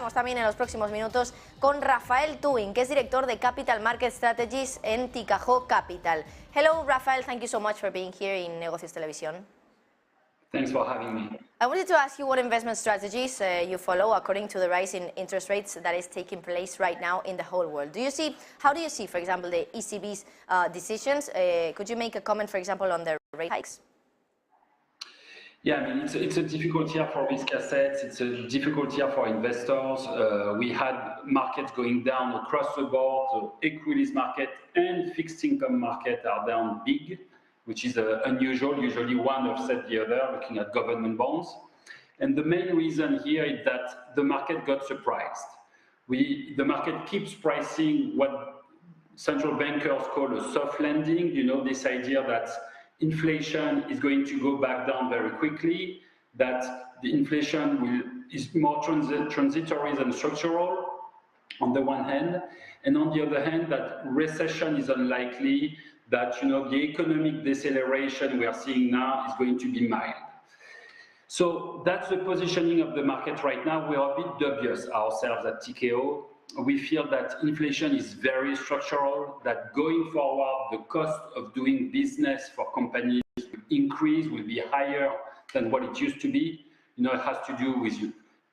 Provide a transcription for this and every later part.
conectamos también en los próximos minutos con Raphael Thuin, que es director de Capital Market Strategies en Tikehau Capital. Hello, Raphael. Thank you so much for being here in Negocios Televisión. Thanks for having me. I wanted to ask you what investment strategies you follow according to the rise in interest rates that is taking place right now in the whole world. How do you see, for example, the ECB's decisions? Could you make a comment, for example, on the rate hikes? Yeah, I mean, it's a difficult year for risk assets. It's a difficult year for investors. We had markets going down across the board. So equities market and fixed income market are down big, which is unusual. Usually one offset the other, looking at government bonds. And the main reason here is that the market got surprised. The market keeps pricing what central bankers call a soft landing, you know, this idea that inflation is going to go back down very quickly, that the inflation is more transitory than structural on the one hand, and on the other hand, that recession is unlikely, that, you know, the economic deceleration we are seeing now is going to be mild. So that's the positioning of the market right now. We are a bit dubious ourselves at Tikehau. We feel that inflation is very structural, that going forward, the cost of doing business for companies will increase, will be higher than what it used to be. You know, it has to do with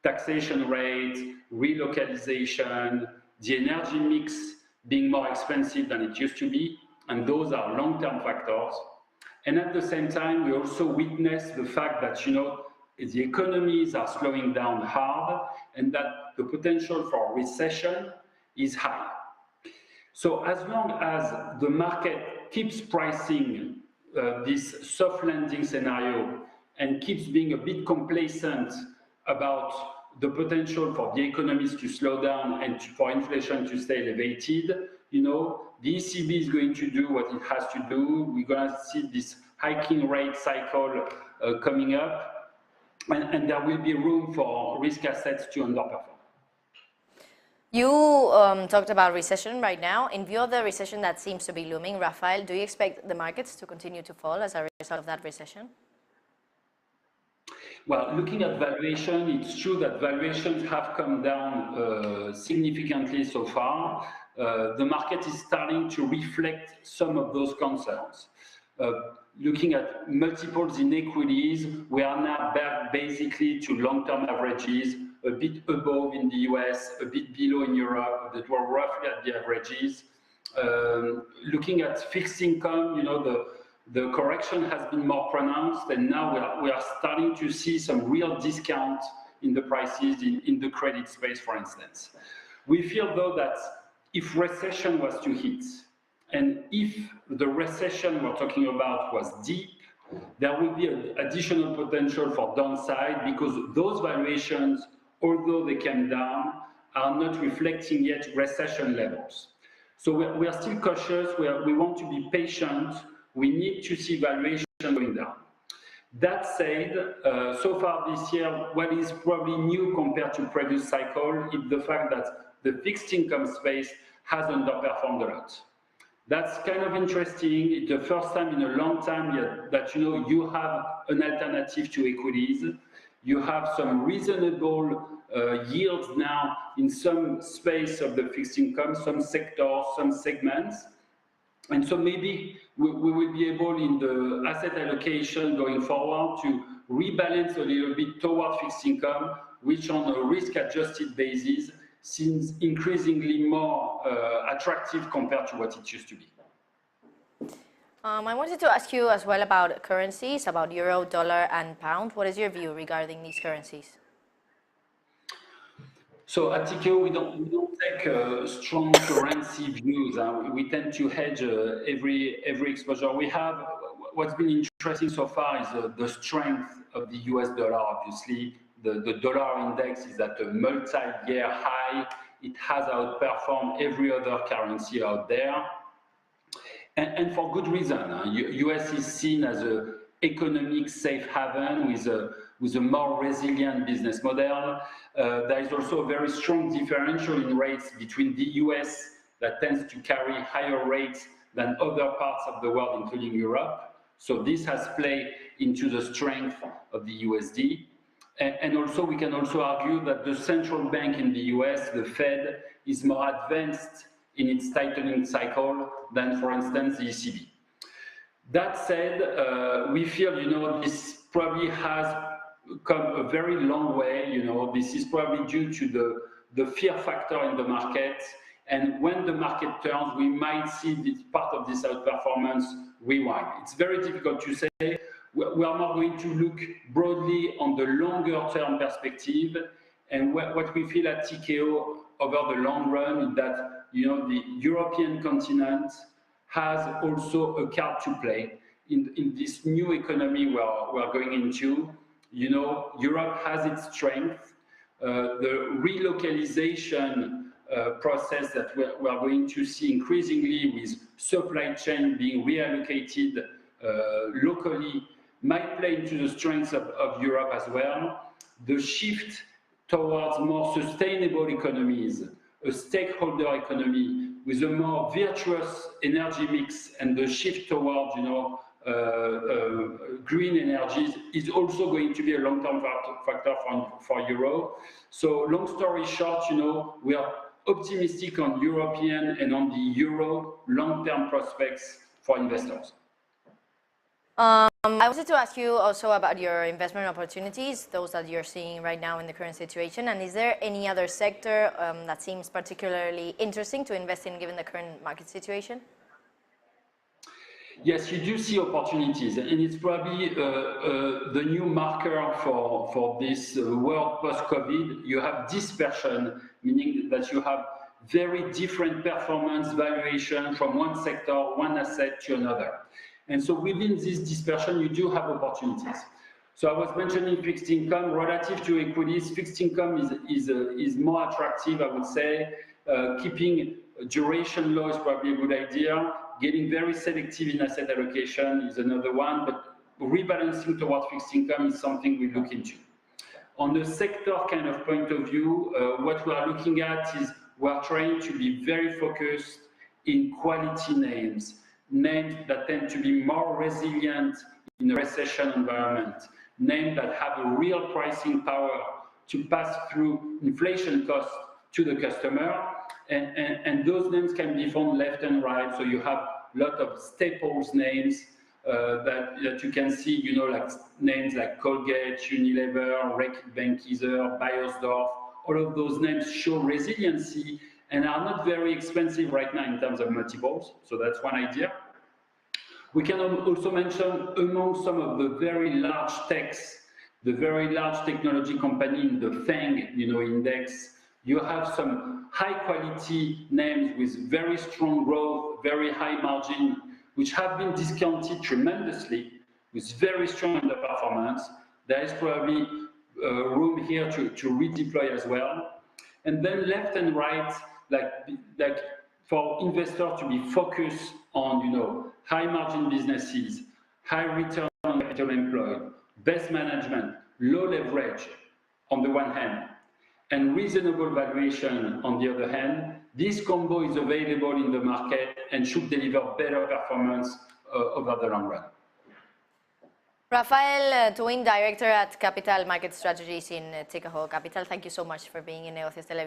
taxation rates, relocalization, the energy mix being more expensive than it used to be, and those are long-term factors. And at the same time, we also witness the fact that, you know, the economies are slowing down hard, and that the potential for recession is high. So as long as the market keeps pricing this soft landing scenario and keeps being a bit complacent about the potential for the economies to slow down and for inflation to stay elevated, you know, the ECB is going to do what it has to do. We're going to see this hiking rate cycle coming up. And there will be room for risk assets to underperform. You talked about recession right now. In view of the recession that seems to be looming, Raphael, do you expect the markets to continue to fall as a result of that recession? Well, looking at valuation, it's true that valuations have come down significantly so far. The market is starting to reflect some of those concerns. Looking at multiples in equities, we are now back basically to long-term averages, a bit above in the US, a bit below in Europe, that were roughly at the averages. Looking at fixed income, you know, the correction has been more pronounced, and now we are starting to see some real discount in the prices in the credit space, for instance. We feel, though, that if recession was to hit, and if the recession we're talking about was deep, there will be an additional potential for downside, because those valuations, although they came down, are not reflecting yet recession levels. So we are still cautious. We want to be patient. We need to see valuation going down. That said, so far this year, what is probably new compared to previous cycle is the fact that the fixed income space has underperformed a lot. That's kind of interesting. It's the first time in a long time that, you know, you have an alternative to equities. You have some reasonable yields now in some space of the fixed income, some sectors, some segments. And so maybe we will be able, in the asset allocation going forward, to rebalance a little bit toward fixed income, which on a risk-adjusted basis seems increasingly more attractive compared to what it used to be. I wanted to ask you as well about currencies, about euro, dollar, and pound. What is your view regarding these currencies? So at Tikehau, we don't take strong currency views. We tend to hedge every exposure we have. What's been interesting so far is the strength of the US dollar, obviously. The dollar index is at a multi-year high. It has outperformed every other currency out there. And for good reason. US is seen as an economic safe haven with a more resilient business model. There is also a very strong differential in rates between the US, that tends to carry higher rates than other parts of the world, including Europe. So this has played into the strength of the USD. And also, we can also argue that the central bank in the US, the Fed, is more advanced in its tightening cycle than, for instance, the ECB. That said, we feel, this probably has come a very long way. This is probably due to the fear factor in the market. And when the market turns, we might see this part of this outperformance rewind. It's very difficult to say. We are more going to look broadly on the longer term perspective. And what we feel at Tikehau over the long run is that, the European continent has also a card to play in this new economy we're going into. Europe has its strength. The relocalization process that we are going to see increasingly with supply chain being reallocated locally might play into the strengths of Europe as well. The shift towards more sustainable economies, a stakeholder economy with a more virtuous energy mix, and the shift towards green energies is also going to be a long-term factor for Euro. So long story short, we are optimistic on European and on the Euro long-term prospects for investors. I wanted to ask you also about your investment opportunities, those that you're seeing right now in the current situation. And is there any other sector that seems particularly interesting to invest in given the current market situation? Yes, you do see opportunities, and it's probably the new marker for this world post-COVID. You have dispersion, meaning that you have very different performance valuation from one sector, one asset to another. And so within this dispersion, you do have opportunities. So I was mentioning fixed income relative to equities. Fixed income is more attractive, I would say. Keeping duration low is probably a good idea. Getting very selective in asset allocation is another one, but rebalancing towards fixed income is something we look into. On the sector kind of point of view, what we are looking at is we're trying to be very focused in quality names that tend to be more resilient in a recession environment, names that have a real pricing power to pass through inflation costs to the customer. And those names can be found left and right. So you have a lot of staples names that you can see, like names like Colgate, Unilever, Reckitt Benckiser, Beiersdorf. All of those names show resiliency and are not very expensive right now in terms of multiples. So that's one idea. We can also mention among some of the very large techs, the very large technology company in the FANG, index. You have some high-quality names with very strong growth, very high margin, which have been discounted tremendously with very strong underperformance. There is probably room here to redeploy as well. And then left and right, like for investors to be focused on, high-margin businesses, high return on capital employed, best management, low leverage on the one hand, and reasonable valuation on the other hand. This combo is available in the market and should deliver better performance over the long run. Raphael Thuin, Director at Capital Market Strategies in Tikehau Capital. Thank you so much for being in Negocios TV.